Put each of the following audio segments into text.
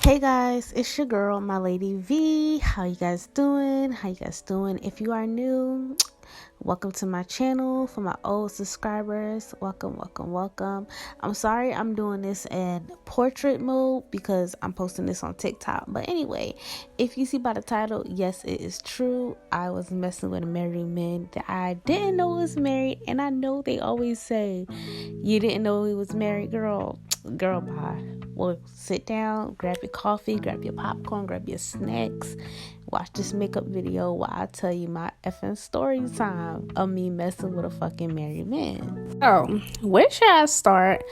Hey guys, it's your girl, Miladiev. How you guys doing? If you are new, welcome to my channel. For my old subscribers, welcome. I'm sorry I'm doing this in portrait mode because I'm posting this on TikTok. But anyway, if you see by the title, yes, it is true. I was messing with a married man that I didn't know was married. And I know they always say, you didn't know he was married, girl, bye. Well, sit down, grab your coffee, grab your popcorn, grab your snacks, watch this makeup video while I tell you my effing story time of me messing with a fucking married man. So, where should I start?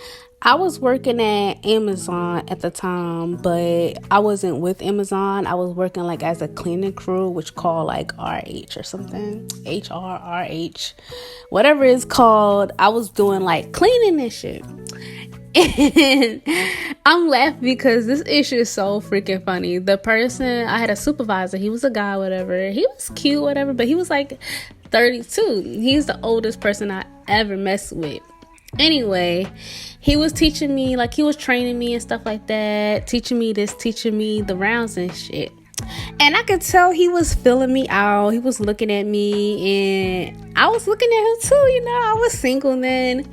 I was working at Amazon at the time, but I wasn't with Amazon. I was working like as a cleaning crew, which called like RH or something, HRRH, whatever it's called. I was doing like cleaning and shit. And I'm laughing because this issue is so freaking funny. The person, I had a supervisor, he was a guy, whatever. He was cute, whatever, but he was like 32. He's the oldest person I ever messed with. Anyway, he was teaching me, like he was training me and stuff like that, teaching me the rounds and shit. And I could tell he was feeling me out. He was looking at me and I was looking at him too, I was single then.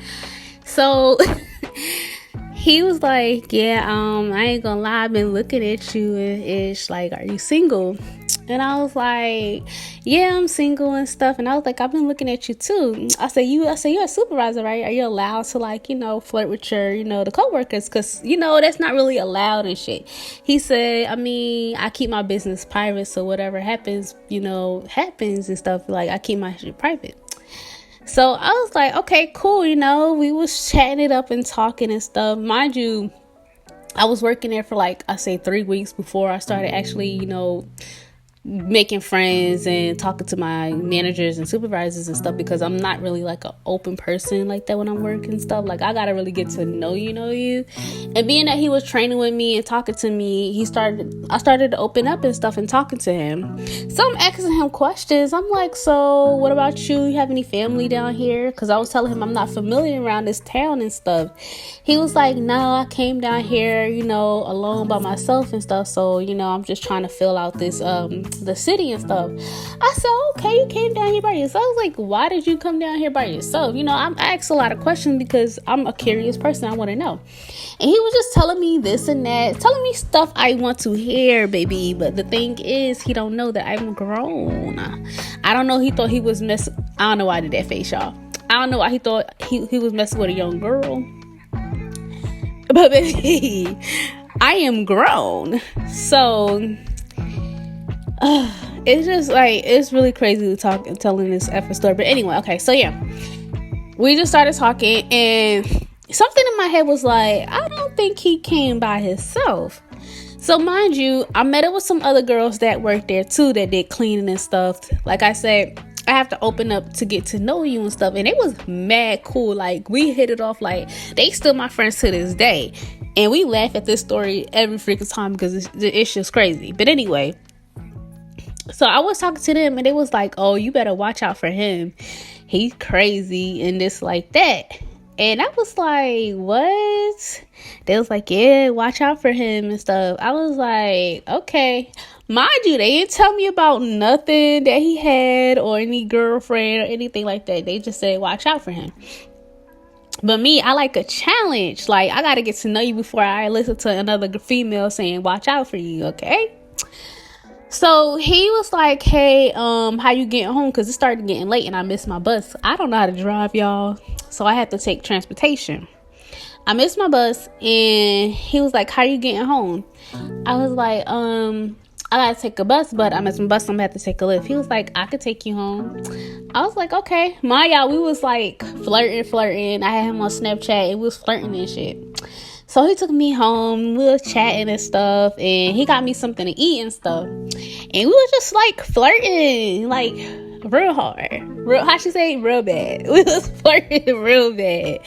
So he was like, yeah, I ain't gonna lie, I've been looking at you and it's like, are you single? And I was like, yeah, I'm single and stuff. And I was like, I've been looking at you too. I said, you're a supervisor, right? Are you allowed to like, flirt with your, the coworkers? Cause that's not really allowed and shit. He said, I keep my business private. So whatever happens, happens and stuff. Like I keep my shit private. So I was like, okay, cool. We was chatting it up and talking and stuff. Mind you, I was working there for like, I say 3 weeks before I started actually, making friends and talking to my managers and supervisors and stuff, because I'm not really like an open person like that when I'm working and stuff. Like I gotta really get to know you. And being that he was training with me and talking to me, I started to open up and stuff and talking to him. So I'm asking him questions. I'm like, so what about you? You have any family down here? Because I was telling him I'm not familiar around this town and stuff. He was like, no, I came down here, alone by myself and stuff. So, I'm just trying to fill out this the city and stuff. I said, okay, you came down here by yourself. I was like, why did you come down here by yourself? I asked a lot of questions because I'm a curious person. I want to know. And he was just telling me this and that, telling me stuff I want to hear, baby. But the thing is, he don't know that I'm grown. I don't know. He thought he was messing. I don't know why I did that face, y'all. I don't know why he thought he was messing with a young girl. But baby, I am grown. So it's just like, it's really crazy to talk and telling this effing story. But anyway, okay, so yeah, we just started talking and something in my head was like, I don't think he came by himself. So mind you, I met up with some other girls that worked there too that did cleaning and stuff. Like I said, I have to open up to get to know you and stuff. And it was mad cool. Like we hit it off. Like they still my friends to this day. And we laugh at this story every freaking time because it's just crazy. But anyway, so I was talking to them and they was like, oh, you better watch out for him. He's crazy and this like that. And I was like, what? They was like, yeah, watch out for him and stuff. I was like, okay. Mind you, they didn't tell me about nothing that he had or any girlfriend or anything like that. They just said, watch out for him. But me, I like a challenge. Like, I got to get to know you before I listen to another female saying, watch out for you, okay? So he was like, hey, how you getting home? Because it started getting late and I missed my bus. I don't know how to drive, y'all. So I had to take transportation. I missed my bus and he was like, how you getting home? I was like, I gotta take a bus, but I missed my bus. I'm gonna have to take a lift. He was like, I could take you home. I was like, okay. Y'all, we was like flirting. I had him on Snapchat and we was flirting and shit. So he took me home, we was chatting and stuff, and he got me something to eat and stuff. And we was just like flirting, like real hard. Real bad. We was flirting real bad.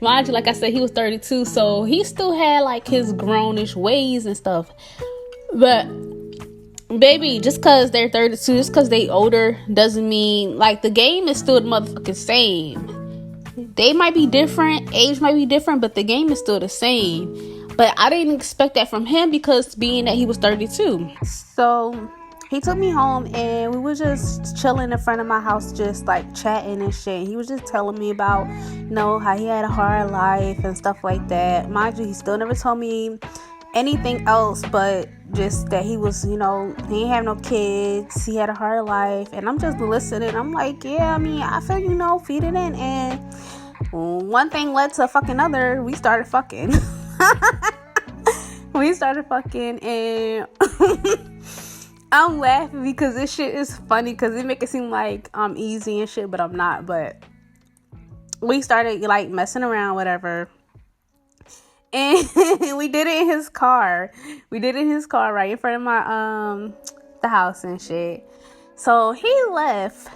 Mind you, like I said, he was 32, so he still had like his grownish ways and stuff. But baby, just because they're 32, just because they older, doesn't mean, like, the game is still the motherfucking same. They might be different, age might be different, but the game is still the same. But I didn't expect that from him because being that he was 32. So he took me home and we were just chilling in front of my house, just like chatting and shit. He was just telling me about, how he had a hard life and stuff like that. Mind you, he still never told me anything else but just that he was, he ain't have no kids, he had a hard life. And I'm just listening. I'm like, yeah, I mean, I feel, feed it in. And one thing led to fucking other. We started fucking. And I'm laughing because this shit is funny because it make it seem like I'm easy and shit, but I'm not. But we started like messing around, whatever. And we did it in his car. Right in front of my the house and shit. So he left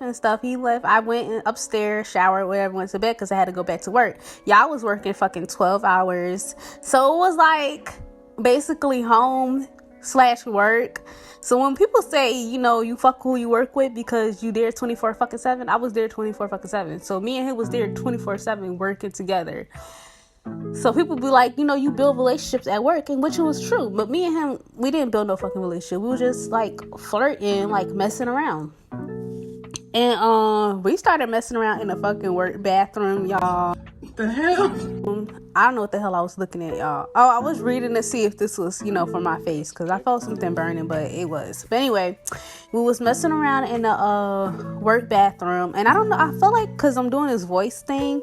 and stuff. I went upstairs, showered, whatever, went to bed because I had to go back to work. Y'all was working fucking 12 hours. So it was like basically home/work. So when people say, you fuck who you work with because you there 24/7, I was there 24/7. So me and him was there 24/7 working together. So people be like, you build relationships at work, and which it was true. But me and him, we didn't build no fucking relationship. We were just like flirting, like messing around. And we started messing around in the fucking work bathroom, y'all. What the hell? I don't know what the hell I was looking at, y'all. Oh, I was reading to see if this was, for my face, because I felt something burning, but it was. But anyway, we was messing around in the work bathroom, and I don't know, I feel like because I'm doing this voice thing,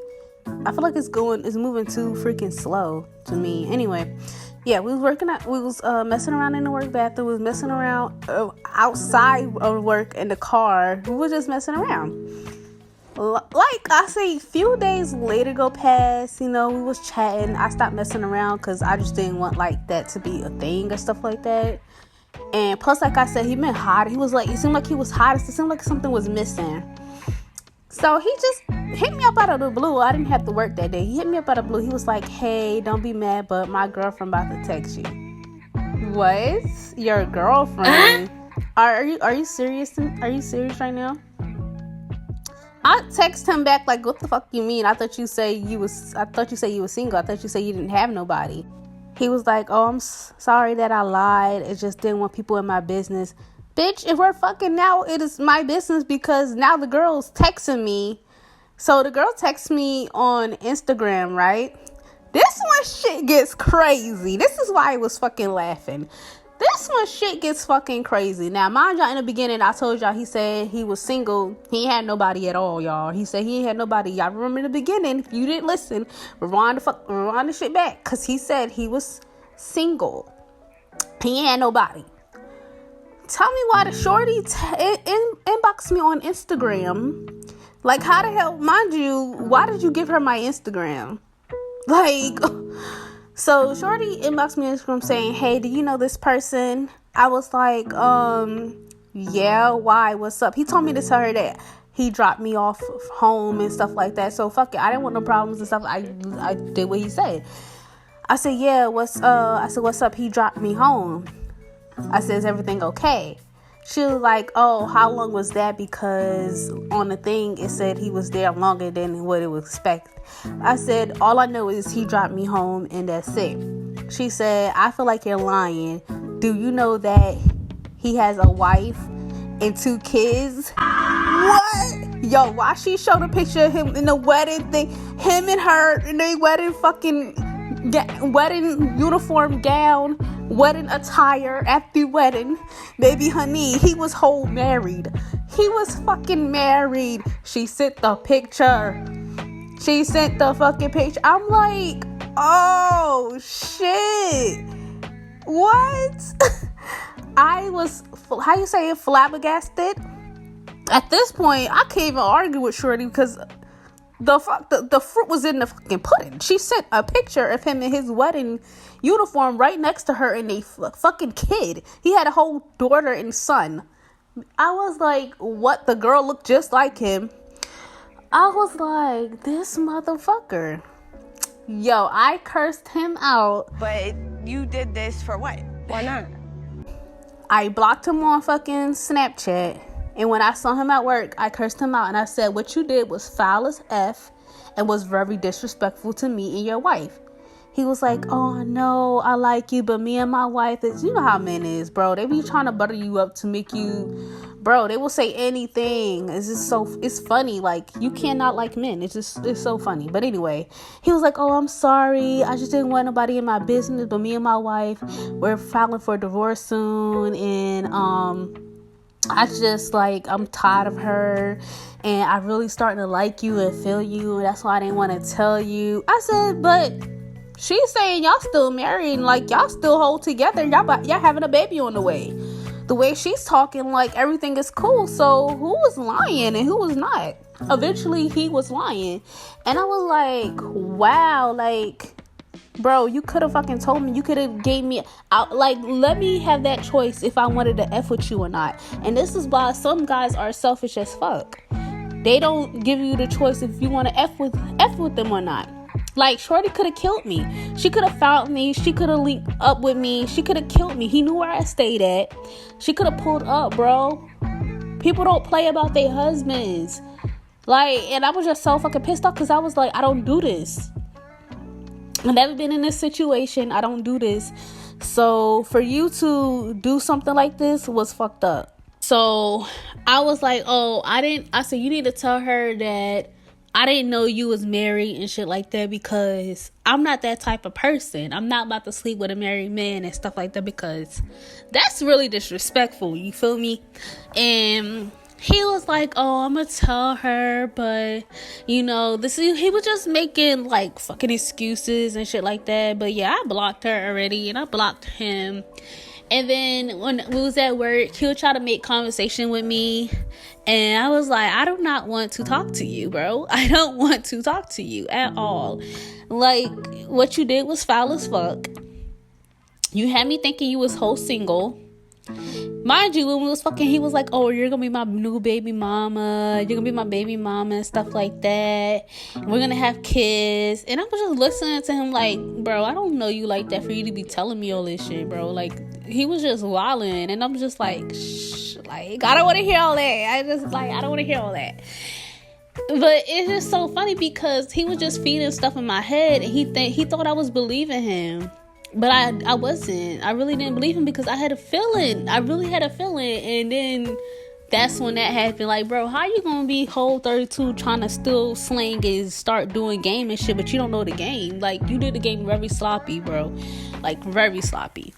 I feel like it's moving too freaking slow to me. Anyway, yeah, we was messing around in the work bathroom. We was messing around outside of work in the car. We were just messing around. Like I say, a few days later go past, we was chatting. I stopped messing around because I just didn't want like that to be a thing or stuff like that. And plus, like I said, he been hot. He was like, it seemed like he was hot. It seemed like something was missing. So he just hit me up out of the blue. I didn't have to work that day. He hit me up out of the blue. He was like, hey, don't be mad, but my girlfriend about to text you. What? Your girlfriend? Are you serious? Are you serious right now? I text him back like, what the fuck you mean? I thought you said you were single. I thought you said you didn't have nobody. He was like, oh, I'm sorry that I lied. It just didn't want people in my business. Bitch, if we're fucking now, it is my business because now the girl's texting me. So the girl texts me on Instagram, right? This one shit gets crazy. This is why I was fucking laughing. This one shit gets fucking crazy. Now, mind y'all, in the beginning, I told y'all he said he was single. He ain't had nobody at all, y'all. He said he ain't had nobody. Y'all remember in the beginning, if you didn't listen, rewind the shit back. Because he said he was single. He ain't had nobody. Tell me why the shorty inboxed me on Instagram. Like, how the hell, mind you, why did you give her my Instagram? Like, so shorty inboxed me on Instagram saying, hey, do you know this person? I was like, yeah, why? What's up? He told me to tell her that he dropped me off home and stuff like that. So fuck it. I didn't want no problems and stuff. I did what he said. I said, yeah, what's up? He dropped me home. I said, is everything okay? She was like, oh, how long was that? Because on the thing, it said he was there longer than what it was expected. I said, all I know is he dropped me home and that's it. She said, I feel like you're lying. Do you know that he has a wife and 2 kids? What? Yo, why she showed a picture of him in the wedding thing? Him and her in the wedding wedding uniform gown, wedding attire at the wedding. Baby honey, he was whole married. He was fucking married. She sent the picture. I'm like, oh shit. What? I was, how you say it, flabbergasted? At this point, I can't even argue with shorty because the fruit was in the fucking pudding. She sent a picture of him in his wedding uniform right next to her and a fucking kid. He had a whole daughter and son. I was like, what? The girl looked just like him. I was like, this motherfucker. Yo, I cursed him out. But you did this for what? Why not? I blocked him on fucking Snapchat. And when I saw him at work, I cursed him out and I said, what you did was foul as F and was very disrespectful to me and your wife. he was like, oh, I know I like you, but me and my wife is, you know how men is, bro. They be trying to butter you up to make you, bro, they will say anything. It's just it's funny. Like, you cannot like men. It's so funny. But anyway, he was like, oh, I'm sorry. I just didn't want nobody in my business, but me and my wife, we're filing for divorce soon. And, I just, like, I'm tired of her, and I really starting to like you and feel you, and that's why I didn't want to tell you. I said, but she's saying y'all still married, and, like, y'all still hold together, and y'all having a baby on the way. The way she's talking, like, everything is cool. So who was lying and who was not? Eventually, he was lying, and I was like, wow, like, bro, you could have fucking told me. You could have gave me out, like, let me have that choice if I wanted to F with you or not. And this is why some guys are selfish as fuck. They don't give you the choice if you want to F with them or not. Like, shorty could have killed me. She could have found me. She could have linked up with me. She could have killed me. He knew where I stayed at. She could have pulled up, bro. People don't play about their husbands. Like, and I was just so fucking pissed off because I was like, I don't do this. I've never been in this situation. I don't do this. So for you to do something like this was fucked up. So I was like, I said, you need to tell her that I didn't know you was married and shit like that, because I'm not that type of person. I'm not about to sleep with a married man and stuff like that, because that's really disrespectful. You feel me? And he was like, oh, I'm gonna tell her, but he was just making like fucking excuses and shit like that. But yeah, I blocked her already, and I blocked him. And then when we was at work, he'll try to make conversation with me, and I was like, I do not want to talk to you, bro. I don't want to talk to you at all. Like, what you did was foul as fuck. You had me thinking you was whole single. Mind you, when we was fucking, he was like, oh, you're gonna be my new baby mama, you're gonna be my baby mama and stuff like that, and we're gonna have kids. And I was just listening to him like, bro, I don't know you like that for you to be telling me all this shit, bro. Like, he was just wilding, and I'm just like, shh, like, I don't want to hear all that. I don't want to hear all that. But it's just so funny because he was just feeding stuff in my head, and he thought I was believing him. But I wasn't. I really didn't believe him because I had a feeling. I really had a feeling. And then that's when that happened. Like, bro, how you gonna be whole 32 trying to still slang and start doing game and shit, but you don't know the game? Like, you did the game very sloppy, bro. Like, very sloppy.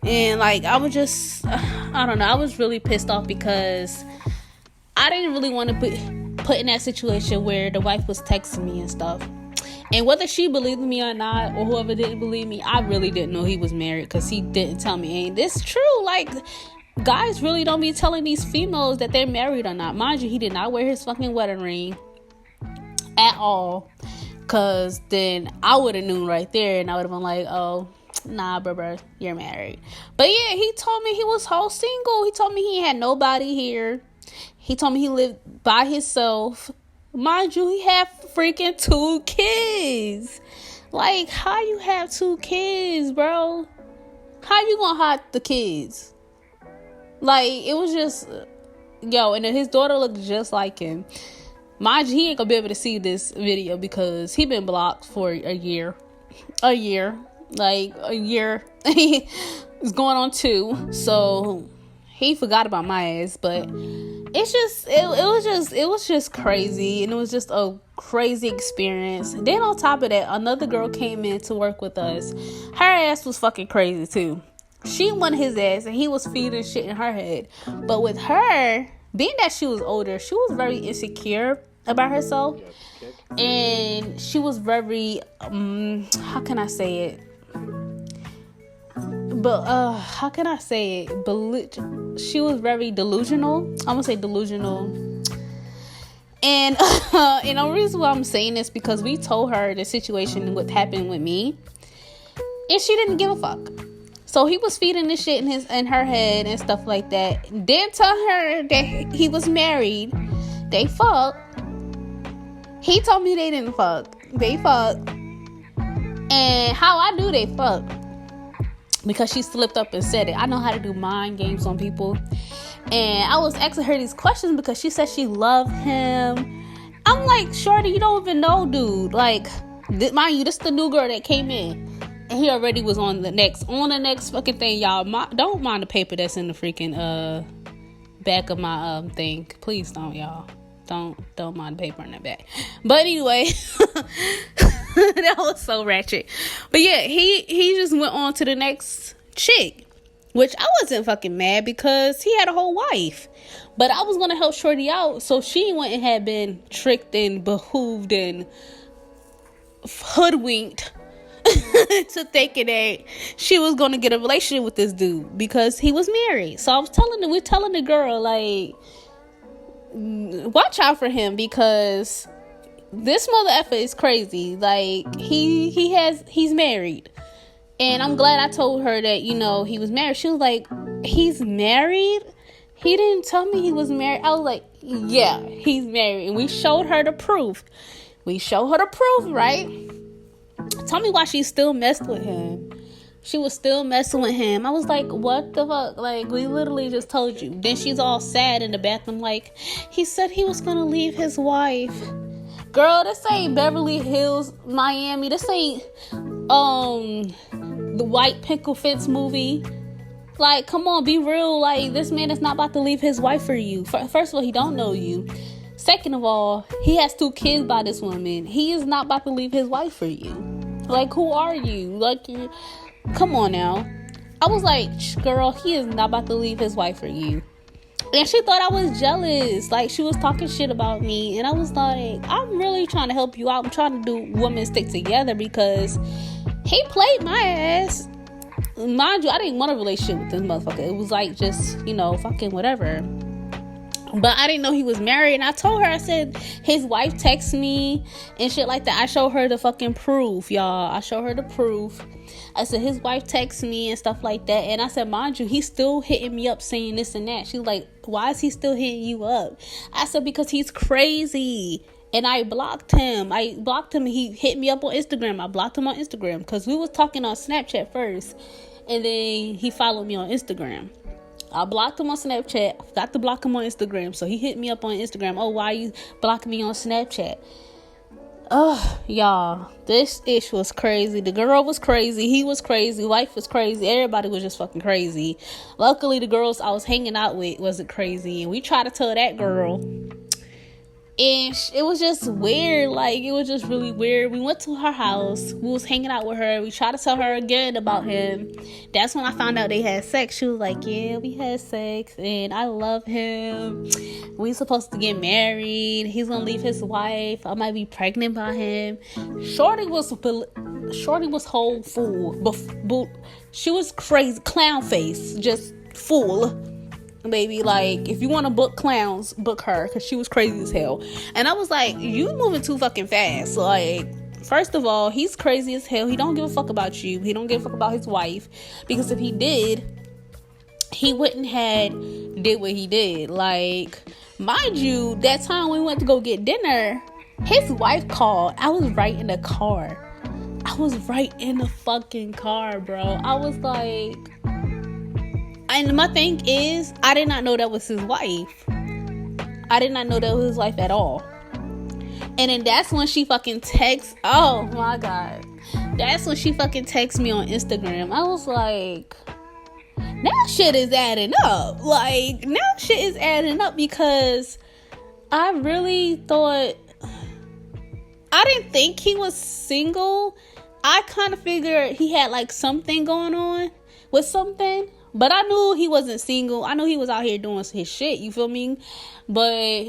And, like, I was just, I don't know. I was really pissed off because I didn't really want to put in that situation where the wife was texting me and stuff. And whether she believed me or not, or whoever didn't believe me, I really didn't know he was married because he didn't tell me. Ain't this true? Like, guys really don't be telling these females that they're married or not. Mind you, he did not wear his fucking wedding ring at all, because then I would have known right there, and I would have been like, oh, nah, bro, you're married. But yeah, he told me he was whole single. He told me he had nobody here. He told me he lived by himself. Mind you, he had freaking 2 kids. Like, how you have 2 kids, bro? How you gonna hide the kids? Like, it was just, and then his daughter looked just like him. Mind you, he ain't gonna be able to see this video because he been blocked for a year. Like, a year. It's going on 2. So he forgot about my ass, but it's just, it was just crazy, and it was just a crazy experience. Then on top of that, another girl came in to work with us. Her ass was fucking crazy too. She wanted his ass, and he was feeding shit in her head. But with her, being that she was older, she was very insecure about herself, and she was very, how can I say it? But how can I say it? She was very delusional. I'm gonna say delusional. And the reason why I'm saying this because we told her the situation, what happened with me, and she didn't give a fuck. So he was feeding this shit in her head and stuff like that. Didn't tell her that he was married. They fucked. He told me they didn't fuck. They fucked. And how I knew they fucked, because she slipped up and said it. I know how to do mind games on people. And I was asking her these questions because she said she loved him. I'm like, shorty, you don't even know, dude. Like, Mind you, this is the new girl that came in. And he already was on the next fucking thing, y'all. Don't mind the paper that's in the freaking back of my thing. Please don't, y'all. Don't mind the paper in the back. But anyway, that was so ratchet. But yeah, he just went on to the next chick, which I wasn't fucking mad because he had a whole wife. But I was gonna help Shorty out, so she went and had been tricked and behooved and hoodwinked to thinking that she was gonna get a relationship with this dude because he was married. So we're telling the girl, like, watch out for him because this mother effer is crazy. Like, he's married. And I'm glad I told her that, you know, he was married. She was like, he's married? He didn't tell me he was married. I was like, yeah, he's married. And we showed her the proof. Right? Tell me why she still messed with him. She was still messing with him. I was like, what the fuck? Like, we literally just told you. Then she's all sad in the bathroom like, he said he was gonna leave his wife. Girl, this ain't Beverly Hills, Miami. This ain't the White Picket Fence movie. Like, come on, be real. Like, this man is not about to leave his wife for you. First of all, he don't know you. Second of all, he has 2 kids by this woman. He is not about to leave his wife for you. Like, who are you? Like, come on now. I was like, girl, he is not about to leave his wife for you. And she thought I was jealous. Like, she was talking shit about me. And I was like, I'm really trying to help you out. I'm trying to do women stick together because he played my ass. Mind you, I didn't want a relationship with this motherfucker. It was like just, you know, fucking whatever. But I didn't know he was married. And I told her, I said, his wife texted me and shit like that. I showed her the fucking proof, y'all. I showed her the proof. I said, his wife texted me and stuff like that. And I said, mind you, he's still hitting me up saying this and that. She's like, why is he still hitting you up? I said, because he's crazy. And I blocked him. He hit me up on Instagram. I blocked him on Instagram because we was talking on Snapchat first. And then he followed me on Instagram. I blocked him on Snapchat. I forgot to block him on Instagram. So he hit me up on Instagram. Oh, why are you blocking me on Snapchat? Oh, y'all. This ish was crazy. The girl was crazy. He was crazy. Wife was crazy. Everybody was just fucking crazy. Luckily, the girls I was hanging out with wasn't crazy. And we tried to tell that girl. And it was just weird. Like, it was just really weird. We went to her house. We was hanging out with her. We tried to tell her again about him. That's when I found out they had sex. She was like, yeah, we had sex. And I love him. We supposed to get married. He's gonna leave his wife. I might be pregnant by him. Shorty was whole fool. She was crazy. Clown face. Just fool. Baby, like, if you want to book clowns, book her, because she was crazy as hell. And I was like, you moving too fucking fast. Like, first of all, he's crazy as hell. He don't give a fuck about you. He don't give a fuck about his wife, because if he did, he wouldn't have did what he did. Like, mind you, that time we went to go get dinner, his wife called. I was right in the car. I was right in the fucking car, bro. I was like, and my thing is, I did not know that was his wife. I did not know that was his wife at all. And then that's when she fucking texts. Oh my God. That's when she fucking texts me on Instagram. I was like, now shit is adding up. Like, now shit is adding up because I really thought, I didn't think he was single. I kind of figured he had like something going on with something. But I knew he wasn't single. I knew he was out here doing his shit. You feel me? But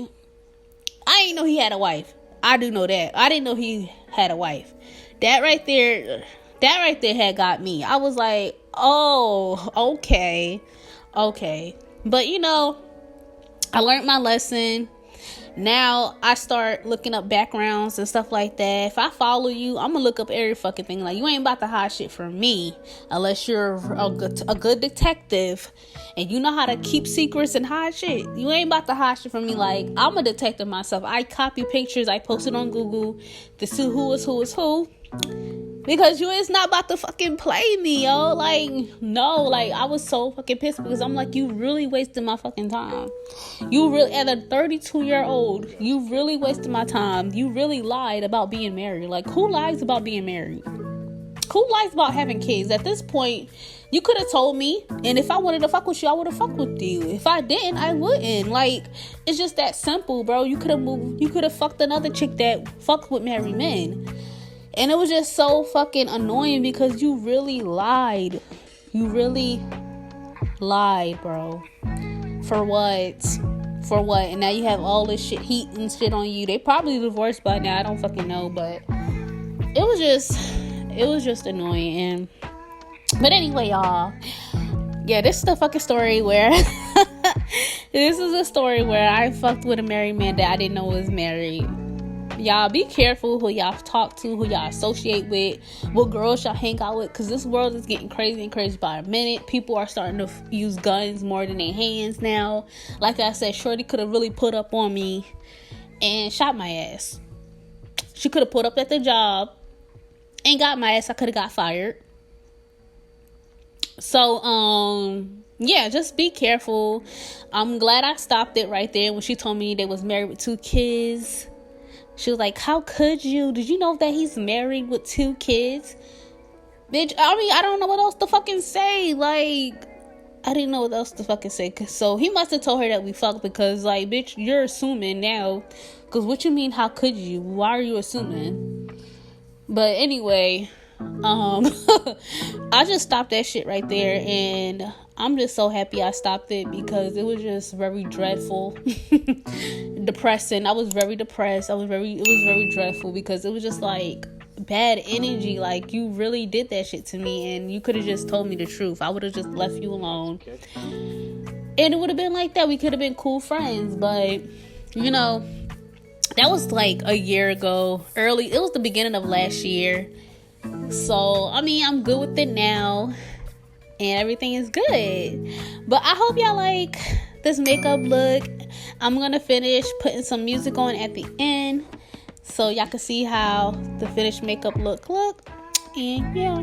I didn't know he had a wife. I do know that. I didn't know he had a wife. That right there had got me. I was like, oh, okay. But, you know, I learned my lesson. Now I start looking up backgrounds and stuff like that. If I follow you, I'm gonna look up every fucking thing. Like, you ain't about to hide shit from me unless you're a good detective and you know how to keep secrets and hide shit. You ain't about to hide shit from me. Like, I'm a detective myself. I copy pictures, I post it on Google to see who is who. Because you is not about to fucking play me, yo. Like, no, like, I was so fucking pissed because I'm like, you really wasted my fucking time. You really, at a 32-year-old, you really wasted my time. You really lied about being married. Like, who lies about being married? Who lies about having kids? At this point, you could have told me, and if I wanted to fuck with you, I would have fucked with you. If I didn't, I wouldn't. Like, it's just that simple, bro. You could have moved. You could have fucked another chick that fucked with married men. And it was just so fucking annoying because you really lied. You really lied, bro. For what? For what? And now you have all this shit, heat and shit on you. They probably divorced by now. I don't fucking know, but it was just annoying. And but anyway, y'all, yeah, this is the fucking story where this is a story where I fucked with a married man that I didn't know was married. Y'all be careful who y'all talk to, who y'all associate with, what girls y'all hang out with, because this world is getting crazy and crazy by a minute. People are starting to use guns more than their hands now. Like I said, shorty could have really put up on me and shot my ass. She could have put up at the job and got my ass. I could have got fired. So, yeah, just be careful. I'm glad I stopped it right there when she told me they was married with 2 kids. She was like, how could you? Did you know that he's married with 2 kids? Bitch, I mean, I don't know what else to fucking say. Like, I didn't know what else to fucking say. So he must have told her that we fucked because, like, bitch, you're assuming now. Because what you mean, how could you? Why are you assuming? But anyway, I just stopped that shit right there. And I'm just so happy I stopped it because it was just very dreadful. Depressing. I was very depressed. It was very dreadful because it was just like bad energy. Like, you really did that shit to me and you could have just told me the truth. I would have just left you alone. And it would have been like that. We could have been cool friends. But, you know, that was like a year ago. It was the beginning of last year. So, I mean, I'm good with it now. And everything is good. But I hope y'all like this makeup look. I'm gonna finish putting some music on at the end so y'all can see how the finished makeup look. And yeah.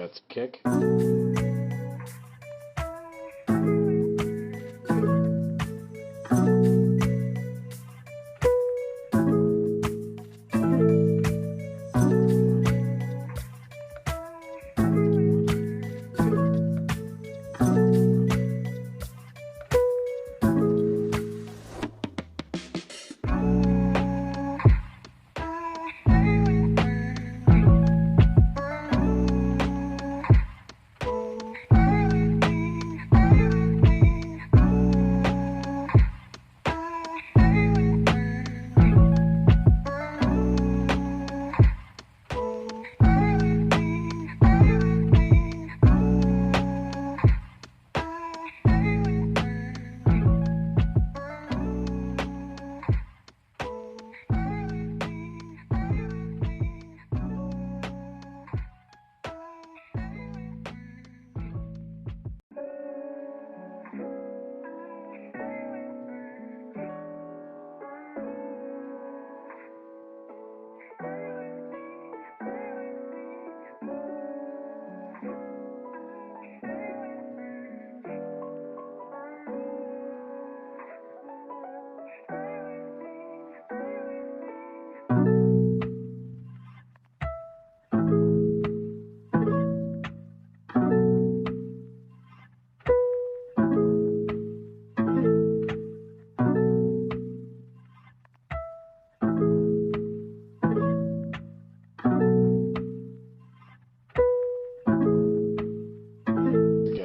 That's kick.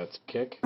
That's kick.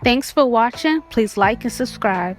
Thanks for watching. Please like and subscribe.